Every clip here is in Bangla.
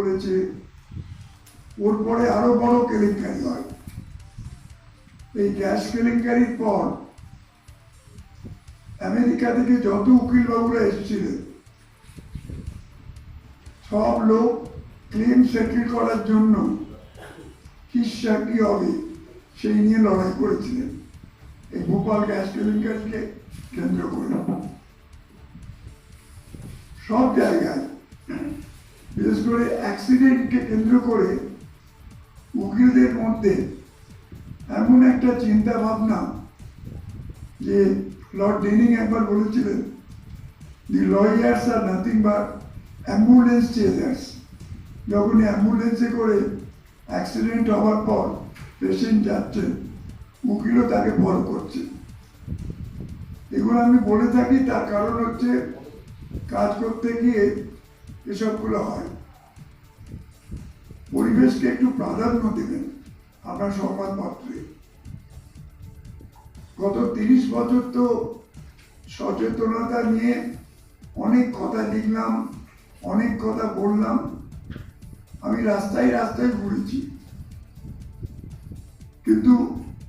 বলেছে ওর পরে আরো বড় কেলেঙ্কারি হয়। এই গ্যাস কেলেঙ্কারির পর আমেরিকা থেকে যত উকিল বাবুরা এসেছিলেন সব লোক ক্লেম সেটেল করার জন্য কিসা কি হবে সেই নিয়ে লড়াই করেছিলেন এই ভোপাল গ্যাস কেলেঙ্কারিকে কেন্দ্র করে। সব জায়গায় বিশেষ করে অ্যাক্সিডেন্টকে কেন্দ্র করে উকিলদের মধ্যে এমন একটা চিন্তা ভাবনা যে লর্ড ডেনিং একবার বলেছিলেন, the lawyers are nothing but ambulance chasers. যখন অ্যাম্বুলেন্সে করে অ্যাক্সিডেন্ট হওয়ার পর পেশেন্ট যাচ্ছেন, উকিলও তাকে ফলো করছে। এগুলো আমি বলে থাকি, তার কারণ হচ্ছে কাজ করতে গিয়ে এসবগুলো হয়। পরিবেশকে একটু প্রাধান্য দেবেন আপনার সংবাদপত্রে। গত 30 বছর তো সচেতনতা নিয়ে অনেক কথা লিখলাম, অনেক কথা বললাম। আমি রাস্তায় রাস্তায় ঘুরেছি, কিন্তু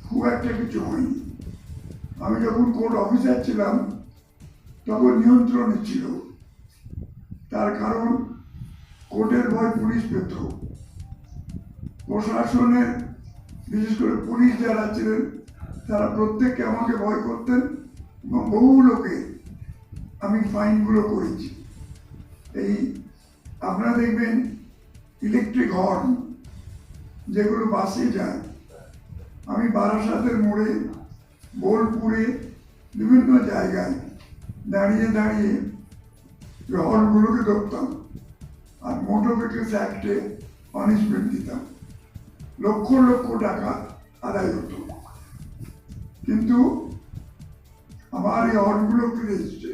খুব একটা কিছু হয়নি। আমি যখন কোর্ট অফিসার ছিলাম তখন নিয়ন্ত্রণে ছিল, তার কারণ কোর্টের ভয় পুলিশ পেত। প্রশাসনের বিশেষ করে পুলিশ যারা ছিলেন তারা প্রত্যেককে আমাকে ভয় করতেন এবং বহু লোকে আমি ফাইনগুলো করেছি। এই আপনারা দেখবেন ইলেকট্রিক হর্ন যেগুলো বাসে যায়, আমি বারাসাতের মোড়ে, বোলপুরে বিভিন্ন জায়গায় দাঁড়িয়ে দাঁড়িয়ে হর্নগুলোকে ধরতাম আর মোটর ভেহিকলস অ্যাক্টে পানিশমেন্ট দিতাম। লক্ষ লক্ষ টাকা আদায় হতো, কিন্তু আমার এই হর্নগুলো ফিরে এসছে।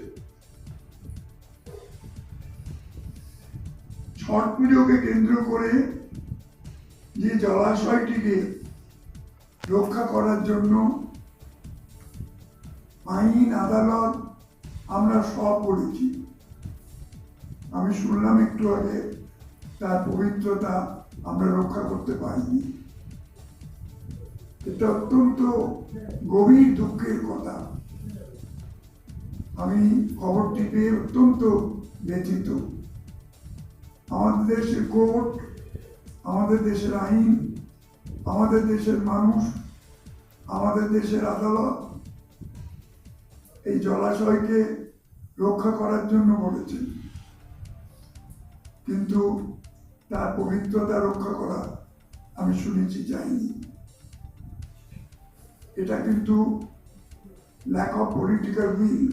ছট পুজোকে কেন্দ্র করে যে জলাশয়টিকে রক্ষা করার জন্য আইন আদালত আমরা সব করেছি। আমি শুনলাম একটু আগে তার পবিত্রতা আমরা রক্ষা করতে পারিনি। এটা অত্যন্ত গভীর দুঃখের কথা। আমি খবরটি পেয়ে অত্যন্ত ব্যথিত। আমাদের দেশের কোর্ট, আমাদের দেশের আইন, আমাদের দেশের মানুষ, আমাদের দেশের আদালত এই জলাশয়কে রক্ষা করার জন্য বলেছেন, কিন্তু তার পবিত্রতা রক্ষা করা আমি শুনেছি যায়নি। এটা কিন্তু ল্যাক অফ পলিটিক্যাল উইল।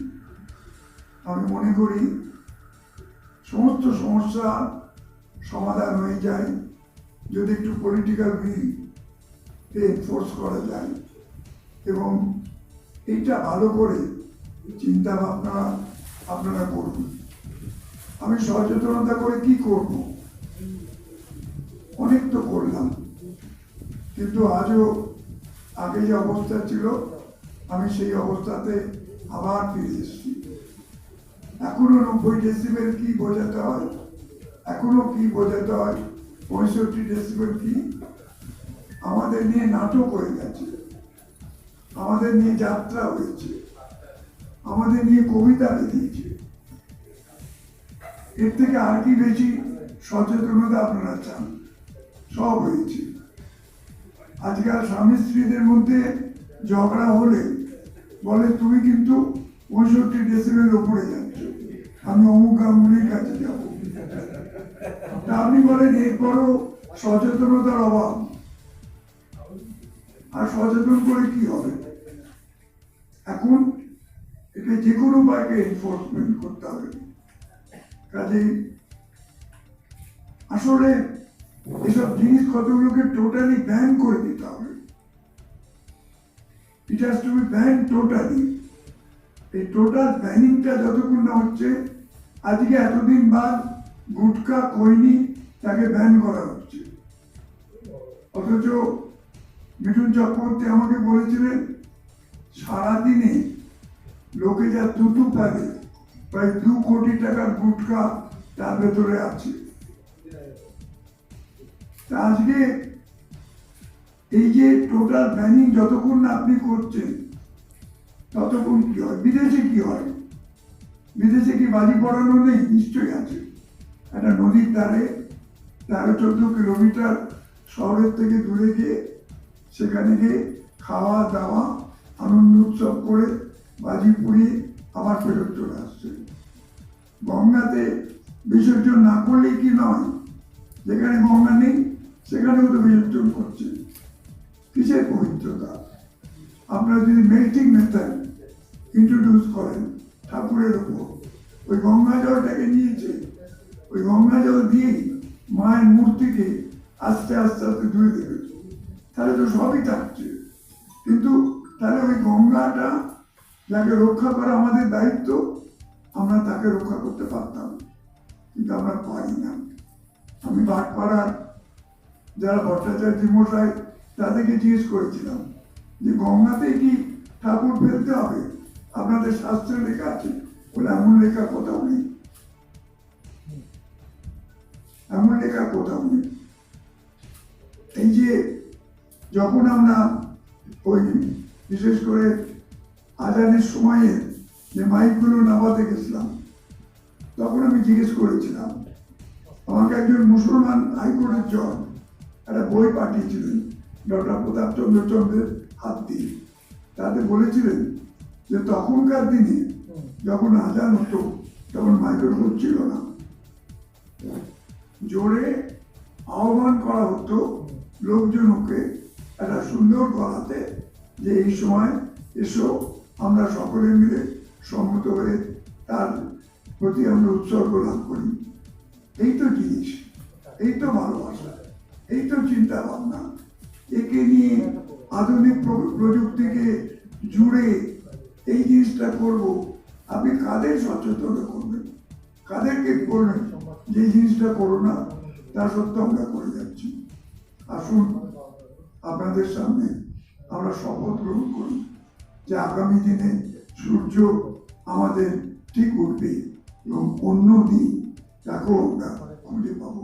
আমি মনে করি সমস্ত সমস্যা সমাধান হয়ে যায় যদি একটু পলিটিক্যাল উইল এনফোর্স করা যায় এবং এইটা ভালো করে চিন্তা ভাবনা আপনারা করুন। আমি সচেতনতা করে কি করব? অনেক তো করলাম, কিন্তু আজও আগে যে অবস্থা ছিল আমি সেই অবস্থাতে আবার ফিরে এসেছি। এখনো 90 ডেসিবেল কি বোঝাতে হয়, এখনো কি বোঝাতে হয় 65 ডেসিবেল কি। আমাদের নিয়ে নাটক হয়ে গেছে, আমাদের নিয়ে যাত্রা হয়েছে, আমাদের নিয়ে কবিতা বেরিয়েছে। এর থেকে আর কি বেশি সচেতনতা আপনারা চান? সব হয়েছে। আজকাল স্বামী স্ত্রীদের মধ্যে ঝগড়া হলে বলে তুমি কিন্তু 65 ডেসিবেল উপরে যাচ্ছ, আমি অমুক গাঙ্গুলির কাছে যাবো। তা আপনি বলেন এরপরও সচেতনতার অভাব। আর সচেতন করে কি হবে? এখন এটা যে কোনো উপায়কে এনফোর্সমেন্ট করতে হবে। কাজে আসলে এসব জিনিস কতগুলোকে টোটালি ব্যান করে দিতে হবে। It has to be ban totally. এই টোটাল ব্যানিংটা যতক্ষণ না হচ্ছে, আজকে এতদিন বাদ গুটখা খৈনি তাকে ব্যান করা হচ্ছে। অথচ মিঠুন চক্রবর্তী আমাকে বলেছিলেন সারাদিনে লোকে যা তুতু পাবে প্রায় 2 কোটি টাকার গুটখা তার ভেতরে আছে। তা আজকে এই যে টোটাল ব্যানিং যতক্ষণ না আপনি করছেন ততক্ষণ কি হয়, বিদেশে কি হয়, বিদেশে কি বাজি পড়ানো নেই? নিশ্চয়ই আছে। একটা নদীর ধারে 13-14 কিলোমিটার শহরের থেকে দূরে গিয়ে সেখানে গিয়ে খাওয়া দাওয়া আনন্দ উৎসব করে বাজি পুড়িয়ে আবার ফেরত চলে আসছে। গঙ্গাতে বিসর্জন না করলেই কি নয়, যেখানে গঙ্গা নেই সেখানেও তো বিসর্জন করছে। কিসের পবিত্রতা? আপনারা যদি মেল্টিং মেথড ইন্ট্রোডিউস করেন ঠাকুরের উপর, ওই গঙ্গা জলটাকে নিয়েছে, ওই গঙ্গা জল দিয়েই মায়ের মূর্তিকে আস্তে আস্তে আস্তে ধুয়ে দেবে, তাহলে তো সবই থাকছে। কিন্তু তাহলে ওই গঙ্গাটা যাকে রক্ষা করা আমাদের দায়িত্ব, আমরা তাকে রক্ষা করতে পারতাম, কিন্তু আমরা পারি না। আমি ভাটপাড়ার যারা ভট্টাচার্য মশাই তাদেরকে জিজ্ঞেস করেছিলাম যে গঙ্গাতে কি ঠাকুর ফেলতে হবে? আপনাদের শাস্ত্রে লেখা আছে? বলে এমন লেখা কোথাও নেই, এমন লেখা কোথাও নেই। এই যে যখন আমরা ওই বিশেষ করে আজানের সময়ে যে মাইকগুলো নামাতে গেছিলাম, তখন আমি জিজ্ঞেস করেছিলাম, আমাকে একজন মুসলমান হাইকোর্টের জজ একটা বই পাঠিয়েছিলেন ডক্টর প্রতাপচন্দ্র চন্দ্রের হাত দিয়ে। তাতে বলেছিলেন যে তখনকার দিনে যখন আজান হতো তখন মাইক্রোফোন ছিল না, জোরে আহ্বান করা হতো লোকজনকে একটা সুন্দর গলাতে যে এই সময় এসো, আমরা সকলে মিলে সম্মত হয়ে তার প্রতি আমরা উৎসর্গ লাভ করি। এই তো জিনিস, এই তো ভালোবাসা, এই তো চিন্তা ভাবনা। একে নিয়ে আধুনিক প্রযুক্তিকে জুড়ে এই জিনিসটা করব, আপনি কাদের সচেতন করবেন, কাদেরকে করবেন যে এই জিনিসটা করো না? তা সত্ত্বেও আমরা করে যাচ্ছি। আসুন আপনাদের সামনে আমরা শপথ গ্রহণ করি যে আগামী দিনে সূর্য আমাদের ঠিক উঠবে এবং অন্য দিন তাকেও আমরা খুঁজে পাবো।